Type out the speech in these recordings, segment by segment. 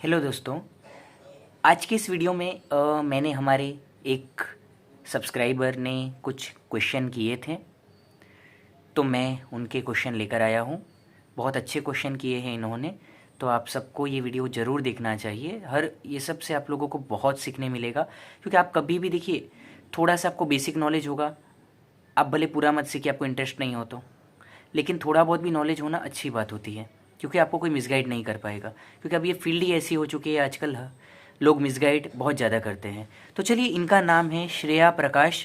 Hello दोस्तों। आज के इस वीडियो में मैंने हमारे एक सब्सक्राइबर ने कुछ क्वेश्चन किए थे, तो मैं उनके क्वेश्चन लेकर आया हूँ। बहुत अच्छे क्वेश्चन किए हैं इन्होंने, तो आप सबको ये वीडियो ज़रूर देखना चाहिए। ये सब से आप लोगों को बहुत सीखने मिलेगा, क्योंकि आप कभी भी देखिए, थोड़ा सा आपको बेसिक नॉलेज होगा। आप भले पूरा मत सीखिए, आपको इंटरेस्ट नहीं हो तो, लेकिन थोड़ा बहुत भी नॉलेज होना अच्छी बात होती है, क्योंकि आपको कोई मिसगाइड नहीं कर पाएगा। क्योंकि अब ये फील्ड ही ऐसी हो चुकी है आजकल, लोग मिसगाइड बहुत ज़्यादा करते हैं। तो चलिए, इनका नाम है श्रेया प्रकाश।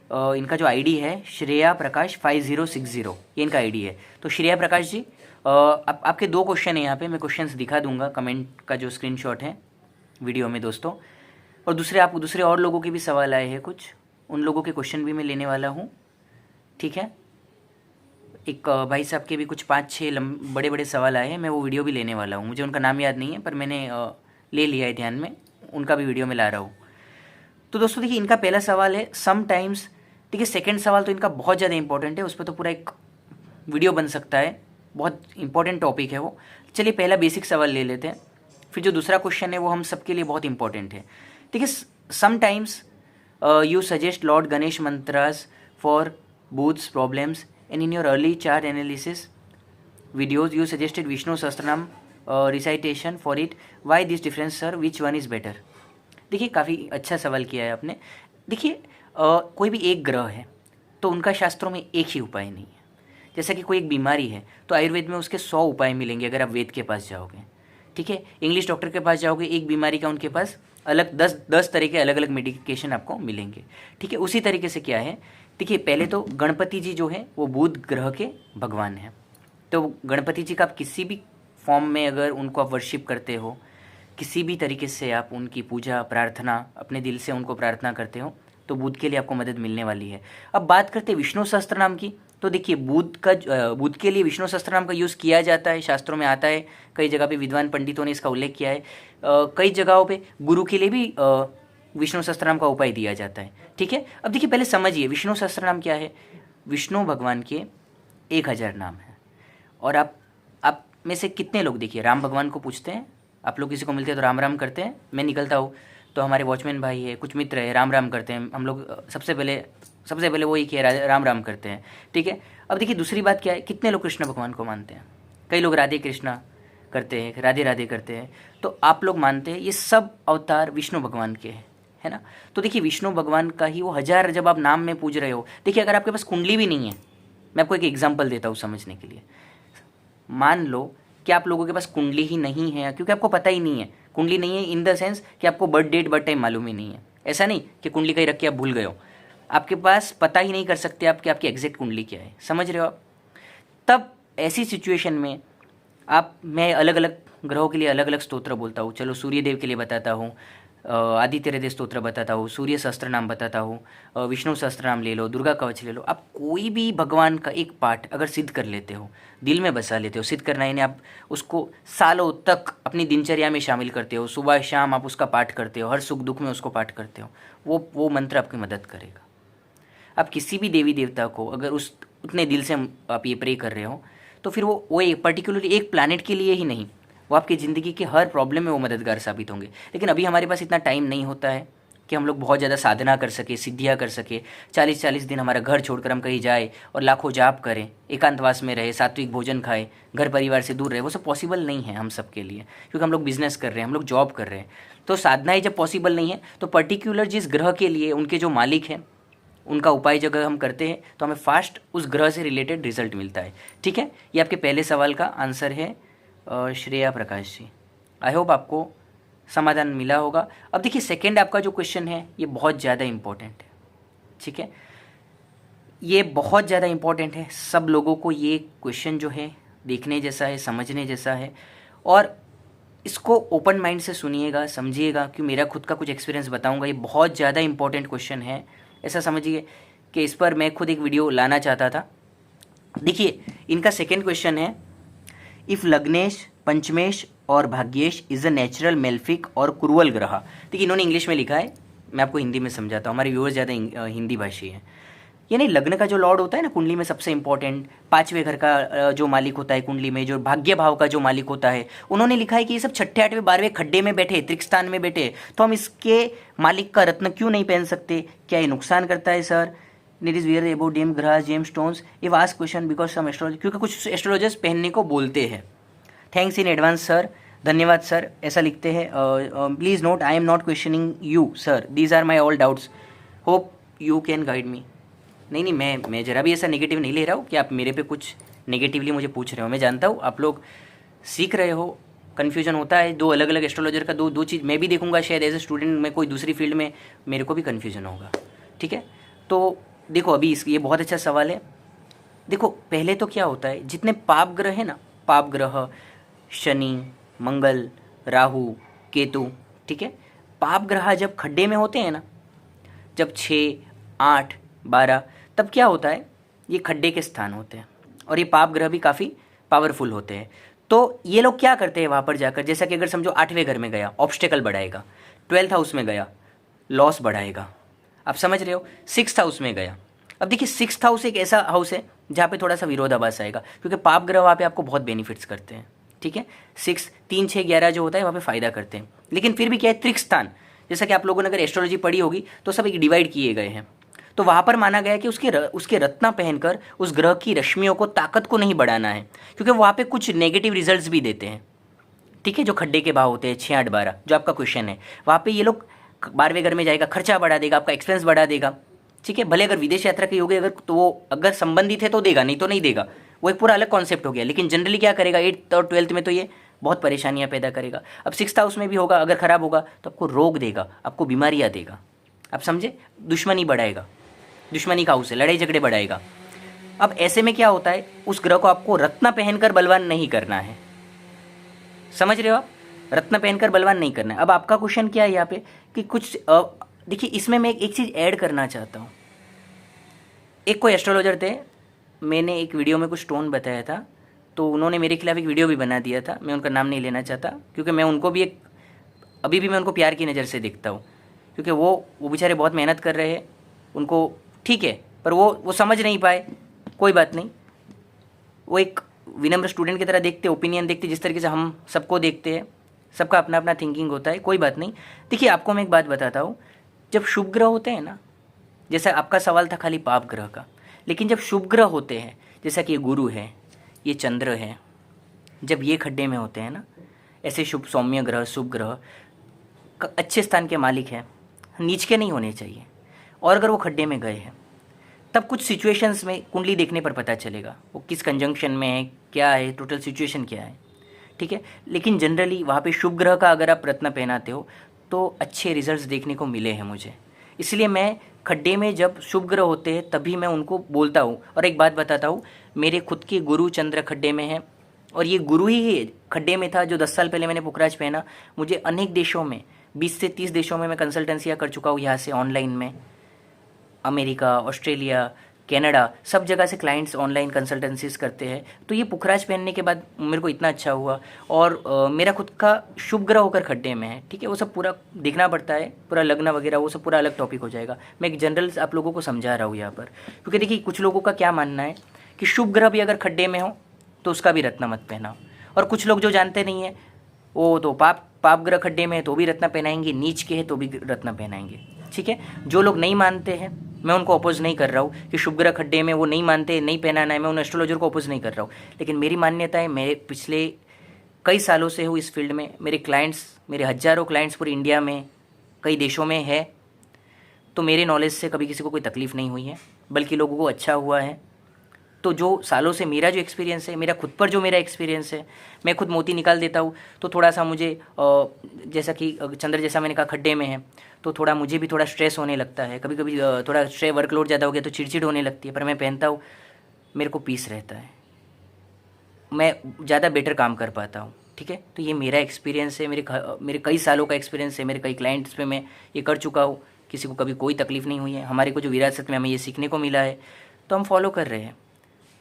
इनका जो आईडी है श्रेया प्रकाश 5060, ये इनका आईडी है। तो श्रेया प्रकाश जी, आपके दो क्वेश्चन हैं यहाँ पे। मैं क्वेश्चंस दिखा दूंगा, कमेंट का जो स्क्रीनशॉट है वीडियो में दोस्तों। और दूसरे और लोगों के भी सवाल आए हैं कुछ, उन लोगों के क्वेश्चन भी मैं लेने वाला हूँ। ठीक है, एक भाई साहब के भी कुछ 5-6 बड़े बड़े सवाल आए हैं, मैं वो वीडियो भी लेने वाला हूँ। मुझे उनका नाम याद नहीं है, पर मैंने ले लिया है ध्यान में, उनका भी वीडियो में ला रहा हूँ। तो दोस्तों देखिए, इनका पहला सवाल है समटाइम्स। ठीक है, सेकंड सवाल तो इनका बहुत ज़्यादा इंपॉर्टेंट है, उस पर तो पूरा एक वीडियो बन सकता है, बहुत इंपॉर्टेंट टॉपिक है वो। चलिए, पहला बेसिक सवाल ले लेते हैं, फिर जो दूसरा क्वेश्चन है वो हम सबके लिए बहुत इंपॉर्टेंट है। ठीक है, sometimes you suggest lord Ganesh mantras for booths problems, and in your early chart analysis videos you suggested Vishnu Sahasranam recitation for it. Why this difference sir? Which one is better? देखिए, काफ़ी अच्छा सवाल किया है आपने। देखिए, कोई भी एक ग्रह है तो उनका शास्त्रों में एक ही उपाय नहीं है। जैसा कि कोई एक बीमारी है तो आयुर्वेद में उसके 100 उपाय मिलेंगे अगर आप वेद के पास जाओगे। ठीक है, इंग्लिश डॉक्टर के पास जाओगे, एक बीमारी का उनके पास अलग 10 तरह के अलग अलग मेडिकेशन आपको मिलेंगे। ठीक है, उसी तरीके से क्या है, देखिए, पहले तो गणपति जी जो है वो बुध ग्रह के भगवान हैं। तो गणपति जी का आप किसी भी फॉर्म में अगर उनको आप वर्शिप करते हो, किसी भी तरीके से आप उनकी पूजा प्रार्थना अपने दिल से उनको प्रार्थना करते हो, तो बुध के लिए आपको मदद मिलने वाली है। अब बात करते हैं विष्णु सहस्त्र नाम की। तो देखिए, बुध के लिए विष्णु सहस्त्र नाम का यूज़ किया जाता है, शास्त्रों में आता है। कई जगह पे विद्वान पंडितों ने इसका उल्लेख किया है। कई जगहों पे गुरु के लिए भी विष्णु सहस्त्रनाम का उपाय दिया जाता है। ठीक है, अब देखिए, पहले समझिए विष्णु सहस्त्रनाम क्या है। विष्णु भगवान के 1000 नाम हैं। और आप में से कितने लोग, देखिए, राम भगवान को पूछते हैं, आप लोग किसी को मिलते हैं तो राम राम करते हैं। मैं निकलता हूँ तो हमारे वॉचमैन भाई है, कुछ मित्र है, राम राम करते हैं। हम लोग सबसे पहले वही किया, राम राम करते हैं। ठीक है, अब देखिए, दूसरी बात क्या है, कितने लोग कृष्ण भगवान को मानते हैं। कई लोग राधे कृष्णा करते हैं, राधे राधे करते हैं। तो आप लोग मानते हैं ये सब अवतार विष्णु भगवान के हैं, है ना। तो देखिए, विष्णु भगवान का ही वो 1000 जब आप नाम में पूज रहे हो। देखिए, अगर आपके पास कुंडली भी नहीं है, मैं आपको एक एग्जांपल देता हूँ समझने के लिए। मान लो कि आप लोगों के पास कुंडली ही नहीं है, क्योंकि आपको पता ही नहीं है। कुंडली नहीं है इन द सेंस कि आपको बर्थ डेट बर्थ टाइम मालूम ही नहीं है। ऐसा नहीं कि कुंडली कहीं रख के आप भूल गए हो, आपके पास पता ही नहीं कर सकते आप कि आपकी एग्जैक्ट कुंडली क्या है। समझ रहे हो आप? तब ऐसी सिचुएशन में मैं अलग अलग ग्रहों के लिए अलग अलग स्तोत्र बोलता हूँ। चलो, सूर्य देव के लिए बताता हूँ, आदित्य हृदय स्तोत्र बताता हूँ, सूर्य सहस्त्र नाम बताता हूँ, विष्णु सहस्त्र नाम ले लो, दुर्गा कवच ले लो। आप कोई भी भगवान का एक पाठ अगर सिद्ध कर लेते हो, दिल में बसा लेते हो, सिद्ध करना यानी आप उसको सालों तक अपनी दिनचर्या में शामिल करते हो, सुबह शाम आप उसका पाठ करते हो, हर सुख दुख में उसको पाठ करते हो, वो मंत्र आपकी मदद करेगा। आप किसी भी देवी देवता को अगर उतने दिल से आप ये प्रे कर रहे हो, तो फिर वो एक पर्टिकुलरली एक प्लैनेट के लिए ही नहीं, वो आपकी ज़िंदगी के हर प्रॉब्लम में वो मददगार साबित होंगे। लेकिन अभी हमारे पास इतना टाइम नहीं होता है कि हम लोग बहुत ज़्यादा साधना कर सके, सिद्धियाँ कर सके। 40-40 दिन हमारा घर छोड़कर हम कहीं जाए और लाखों जाप करें, एकांतवास में रहे, सात्विक भोजन खाए, घर परिवार से दूर रहे, वो सब पॉसिबल नहीं है हम सब के लिए, क्योंकि हम लोग बिजनेस कर रहे हैं, हम लोग जॉब कर रहे हैं। तो साधनाएँ जब पॉसिबल नहीं है, तो पर्टिकुलर जिस ग्रह के लिए उनके जो मालिक हैं उनका उपाय जब हम करते हैं तो हमें फास्ट उस ग्रह से रिलेटेड रिजल्ट मिलता है। ठीक है, ये आपके पहले सवाल का आंसर है श्रेया प्रकाश जी। आई होप आपको समाधान मिला होगा। अब देखिए, सेकंड आपका जो क्वेश्चन है ये बहुत ज़्यादा इम्पोर्टेंट है। ठीक है, ये बहुत ज़्यादा इम्पोर्टेंट है। सब लोगों को ये क्वेश्चन जो है देखने जैसा है, समझने जैसा है, और इसको ओपन माइंड से सुनिएगा, समझिएगा, कि मेरा खुद का कुछ एक्सपीरियंस बताऊंगा। ये बहुत ज़्यादा इंपॉर्टेंट क्वेश्चन है, ऐसा समझिए कि इस पर मैं खुद एक वीडियो लाना चाहता था। देखिए, इनका सेकंड क्वेश्चन है, इफ़ लग्नेश, पंचमेश और भाग्येश इज़ अ नेचुरल मेल्फिक और कुरुवल ग्रह। देखिए, इन्होंने इंग्लिश में लिखा है, मैं आपको हिंदी में समझाता हूँ, हमारे व्यूअर्स ज़्यादा हिंदी भाषी हैं। यानी लग्न का जो लॉर्ड होता है ना कुंडली में सबसे इंपॉर्टेंट, पांचवें घर का जो मालिक होता है कुंडली में, जो भाग्य भाव का जो मालिक होता है, उन्होंने लिखा है कि ये सब छठे आठवें बारहवें खड्डे में बैठे, त्रिक स्थान में बैठे, तो हम इसके मालिक का रत्न क्यों नहीं पहन सकते? क्या ये नुकसान करता है sir? Neat is wear about gem grass gemstones if ask question because some astrologer, क्योंकि कुछ एस्ट्रोलॉजर्स पहनने को बोलते हैं। थैंक्स इन एडवांस सर, धन्यवाद सर, ऐसा लिखते हैं। Please note I am not questioning you sir, these are my all doubts, hope you can guide me. नहीं, मैं ज़रा भी ऐसा नेगेटिव नहीं ले रहा हूँ कि आप मेरे पे कुछ नेगेटिवली मुझे पूछ रहे हो। मैं जानता हूँ आप लोग सीख रहे हो, कन्फ्यूजन होता है, दो अलग अलग एस्ट्रोलॉजर का दो चीज़ मैं भी देखूंगा, शायद एज ए स्टूडेंट मैं कोई दूसरी फील्ड में मेरे को भी कन्फ्यूजन होगा, ठीक है। तो देखो अभी ये बहुत अच्छा सवाल है। देखो पहले तो क्या होता है, जितने पाप ग्रह है ना, पाप ग्रह शनि, मंगल, राहु, केतु, ठीक है, पाप ग्रह जब खड्डे में होते हैं ना, जब 6, 8, 12, तब क्या होता है, ये खड्डे के स्थान होते हैं और ये पाप ग्रह भी काफ़ी पावरफुल होते हैं। तो ये लोग क्या करते हैं वहाँ पर जाकर, जैसा कि अगर समझो 8वें घर में गया ऑब्स्टेकल बढ़ाएगा, 12th हाउस में गया लॉस बढ़ाएगा, आप समझ रहे हो, 6th हाउस में गया। अब देखिए 6th हाउस एक ऐसा हाउस है जहाँ पे थोड़ा सा विरोधाभास आएगा, क्योंकि पाप ग्रह वहाँ पे आपको बहुत बेनिफिट्स करते हैं, ठीक है। 6, 3, 6, 11 जो होता है वहाँ पे फ़ायदा करते हैं, लेकिन फिर भी क्या है, त्रिक स्थान, जैसा कि आप लोगों ने अगर एस्ट्रोलॉजी पढ़ी होगी तो सब एक डिवाइड किए गए हैं। तो वहाँ पर माना गया कि उसके रत्ना पहनकर उस ग्रह की रश्मियों को, ताकत को नहीं बढ़ाना है, क्योंकि वहाँ पे कुछ नेगेटिव रिजल्ट्स भी देते हैं, ठीक है। जो खड्डे के भाव होते हैं 6, 8, 12, जो आपका क्वेश्चन है, वहाँ पे ये लोग 12वें घर में जाएगा, खर्चा बढ़ा देगा, आपका एक्सपेंस बढ़ा देगा, ठीक है। भले अगर विदेश यात्रा की होगी अगर, तो वो अगर संबंधित है तो देगा, नहीं तो नहीं देगा, वो एक पूरा अलग कॉन्सेप्ट हो गया। लेकिन जनरली क्या करेगा, 8th और 12th में तो ये बहुत परेशानियां पैदा करेगा। अब 6th हाउस में भी होगा, अगर खराब होगा तो आपको रोग देगा, आपको बीमारियां देगा, आप समझे, दुश्मनी बढ़ाएगा, दुश्मनी का हाउस है, लड़ाई झगड़े बढ़ाएगा। अब ऐसे में क्या होता है, उस ग्रह को आपको रत्न पहनकर बलवान नहीं करना है, समझ रहे हो आप, रत्न पहनकर बलवान नहीं करना है। अब आपका क्वेश्चन क्या है यहाँ पे कि कुछ देखिए इसमें मैं एक चीज़ ऐड करना चाहता हूँ। एक कोई एस्ट्रोलॉजर थे, मैंने एक वीडियो में कुछ स्टोन बताया था, तो उन्होंने मेरे खिलाफ एक वीडियो भी बना दिया था, मैं उनका नाम नहीं लेना चाहता, क्योंकि मैं उनको भी अभी भी मैं उनको प्यार की नज़र से देखता हूँ, क्योंकि वो बेचारे बहुत मेहनत कर रहे हैं, उनको ठीक है, पर वो समझ नहीं पाए, कोई बात नहीं, वो एक विनम्र स्टूडेंट की तरह देखते, ओपिनियन देखते, जिस तरीके से हम सबको देखते हैं, सबका अपना अपना थिंकिंग होता है, कोई बात नहीं। देखिए आपको मैं एक बात बताता हूँ, जब शुभ ग्रह होते हैं ना, जैसा आपका सवाल था खाली पाप ग्रह का, लेकिन जब शुभ ग्रह होते हैं, जैसा कि ये गुरु है, ये चंद्र है, जब ये खड्डे में होते हैं ना, ऐसे शुभ सौम्य ग्रह, शुभ ग्रह अच्छे स्थान के मालिक हैं, नीच के नहीं होने चाहिए, और अगर वो खड्डे में गए हैं तब कुछ सिचुएशंस में कुंडली देखने पर पता चलेगा वो किस कंजंक्शन में है, क्या है, टोटल सिचुएशन क्या है, ठीक है। लेकिन जनरली वहाँ पे शुभ ग्रह का अगर आप रत्न पहनाते हो तो अच्छे रिजल्ट्स देखने को मिले हैं मुझे, इसलिए मैं खड्डे में जब शुभ ग्रह होते हैं तभी मैं उनको बोलता हूँ। और एक बात बताता हूँ, मेरे खुद के गुरु चंद्र खड्डे में है, और ये गुरु ही खड्डे में था जो 10 साल पहले मैंने पुखराज पहना। मुझे अनेक देशों में, 20 से 30 देशों में मैं कंसल्टेंसियाँ कर चुका हूँ, यहाँ से ऑनलाइन में, अमेरिका, ऑस्ट्रेलिया, कनाडा, सब जगह से क्लाइंट्स ऑनलाइन कंसल्टेंसीज करते हैं। तो ये पुखराज पहनने के बाद मेरे को इतना अच्छा हुआ, और मेरा खुद का शुभ ग्रह होकर खड्डे में है, ठीक है। वो सब पूरा देखना पड़ता है, पूरा लग्न वगैरह वो सब पूरा अलग टॉपिक हो जाएगा। मैं एक जनरल आप लोगों को समझा रहा हूँ यहाँ पर, क्योंकि देखिए कुछ लोगों का क्या मानना है कि शुभ ग्रह भी अगर खड्डे में हो तो उसका भी रत्न मत पहनाओ, और कुछ लोग जो जानते नहीं है वो तो पाप ग्रह खड्डे में है तो भी रत्न पहनाएंगे, नीच के है तो भी रत्न पहनाएंगे, ठीक है। जो लोग नहीं मानते हैं मैं उनको अपोज नहीं कर रहा हूँ कि शुभ ग्रह खड्डे में वो नहीं मानते, नहीं पहनाना है, मैं उन एस्ट्रोलॉजर को अपोज नहीं कर रहा हूँ। लेकिन मेरी मान्यता है, मैं पिछले कई सालों से हूँ इस फील्ड में, मेरे क्लाइंट्स, मेरे हज़ारों क्लाइंट्स पूरी इंडिया में कई देशों में है, तो मेरे नॉलेज से कभी किसी को कोई तकलीफ़ नहीं हुई है, बल्कि लोगों को अच्छा हुआ है। तो जो सालों से मेरा जो एक्सपीरियंस है, मेरा खुद पर जो मेरा एक्सपीरियंस है, मैं खुद मोती निकाल देता हूँ, तो थोड़ा सा मुझे जैसा कि चंद्र जैसा मैंने कहा खड्डे में है, तो थोड़ा मुझे भी थोड़ा स्ट्रेस होने लगता है, कभी कभी थोड़ा स्ट्रेस वर्कलोड ज़्यादा हो गया तो चिड़चिड़ होने लगती है, पर मैं पहनता हूँ, मेरे को पीस रहता है, मैं ज़्यादा बेटर काम कर पाता हूँ, ठीक है। तो ये मेरा एक्सपीरियंस है, मेरे कई सालों का एक्सपीरियंस है, मेरे कई क्लाइंट्स पे मैं ये कर चुका हूँ, किसी को कभी कोई तकलीफ़ नहीं हुई है। हमारे को जो विरासत में हमें ये सीखने को मिला है तो हम फॉलो कर रहे हैं।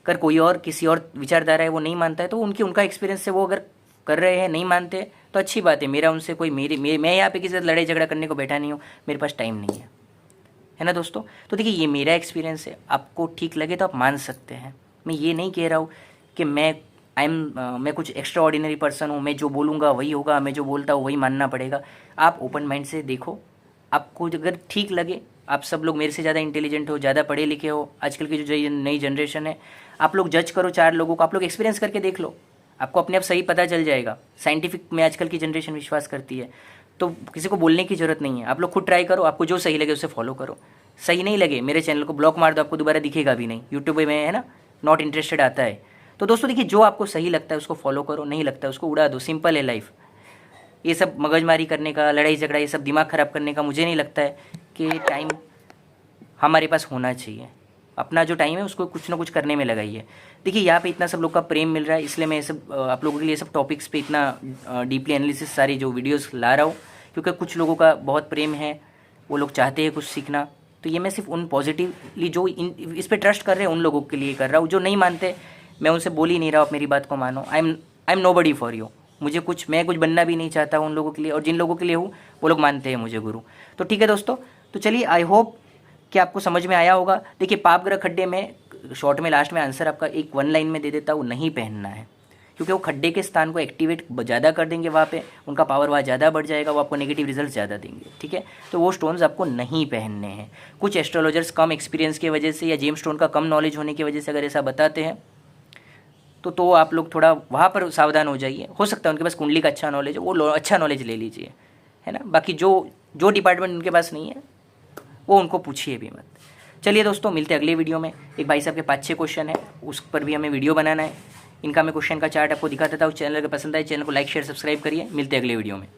अगर कोई और किसी और विचारधारा है वो नहीं मानता है तो उनका एक्सपीरियंस से वो अगर कर रहे हैं, नहीं मानते तो अच्छी बात है। मेरा उनसे कोई मैं यहाँ पे किसी से लड़ाई झगड़ा करने को बैठा नहीं हूँ, मेरे पास टाइम नहीं है, है ना दोस्तों। तो देखिए ये मेरा एक्सपीरियंस है, आपको ठीक लगे तो आप मान सकते हैं। मैं ये नहीं कह रहा हूँ कि मैं कुछ एक्स्ट्रा ऑर्डिनरी पर्सन हूँ, मैं जो बोलूँगा वही होगा, मैं जो बोलता हूँ वही मानना पड़ेगा। आप ओपन माइंड से देखो, आपको अगर ठीक लगे, आप सब लोग मेरे से ज़्यादा इंटेलिजेंट हो, ज़्यादा पढ़े लिखे हो, आजकल की जो नई जनरेशन है, आप लोग जज करो 4 लोगों को, आप लोग एक्सपीरियंस करके देख लो, आपको अपने आप सही पता चल जाएगा। साइंटिफिक में आजकल की जनरेशन विश्वास करती है, तो किसी को बोलने की ज़रूरत नहीं है। आप लोग खुद ट्राई करो, आपको जो सही लगे उसे फॉलो करो। सही नहीं लगे मेरे चैनल को ब्लॉक मार दो, आपको दोबारा दिखेगा भी नहीं। यूट्यूब में है ना, नॉट इंटरेस्टेड आता है। तो दोस्तों देखिए, जो आपको सही लगता है उसको फॉलो करो, नहीं लगता है उसको उड़ा दो। सिंपल है लाइफ। ये सब मगजमारी करने का, लड़ाई झगड़ा, ये सब दिमाग ख़राब करने का मुझे नहीं लगता है कि टाइम हमारे पास होना चाहिए। अपना जो टाइम है उसको कुछ ना कुछ करने में लगाइए। देखिए यहाँ पे इतना सब लोग का प्रेम मिल रहा है, इसलिए मैं सब आप लोगों के लिए सब टॉपिक्स पे इतना डीपली एनालिसिस सारी जो वीडियोस ला रहा हूँ, क्योंकि कुछ लोगों का बहुत प्रेम है, वो लोग चाहते हैं कुछ सीखना। तो ये मैं सिर्फ उन पॉजिटिवली जो इस पर ट्रस्ट कर रहे हैं उन लोगों के लिए कर रहा हूँ। जो नहीं मानते, मैं उनसे बोल ही नहीं रहा हूँ, आप मेरी बात को मानो। I am nobody for you. मैं कुछ बनना भी नहीं चाहता हूँ उन लोगों के लिए, और जिन लोगों के लिए हूँ वो लोग मानते हैं मुझे गुरु। तो ठीक है दोस्तों, तो चलिए, आई होप कि आपको समझ में आया होगा। देखिए पाप ग्रह खड्डे में शॉर्ट में लास्ट में आंसर आपका एक 1 लाइन में दे देता हूँ, नहीं पहनना है, क्योंकि वो खड्डे के स्थान को एक्टिवेट ज़्यादा कर देंगे, वहाँ पे उनका पावर वहाँ ज़्यादा बढ़ जाएगा, वो आपको नेगेटिव रिजल्ट ज़्यादा देंगे। ठीक है, तो वो स्टोन्स आपको नहीं पहनने हैं। कुछ एस्ट्रोलॉजर्स कम एक्सपीरियंस की वजह से या जेम स्टोन का कम नॉलेज होने की वजह से अगर ऐसा बताते हैं तो आप लोग थोड़ा वहाँ पर सावधान हो जाइए। हो सकता है उनके पास कुंडली का अच्छा नॉलेज है, वो अच्छा नॉलेज ले लीजिए, है ना। बाकी जो डिपार्टमेंट उनके पास नहीं है वो उनको पूछिए भी मत। चलिए दोस्तों, मिलते हैं अगले वीडियो में। एक भाई साहब के 5-6 क्वेश्चन है, उस पर भी हमें वीडियो बनाना है। इनका मैं क्वेश्चन का चार्ट आपको दिखा देता हूँ। चैनल अगर पसंद आए, चैनल को लाइक शेयर सब्सक्राइब करिए। मिलते हैं अगले वीडियो में।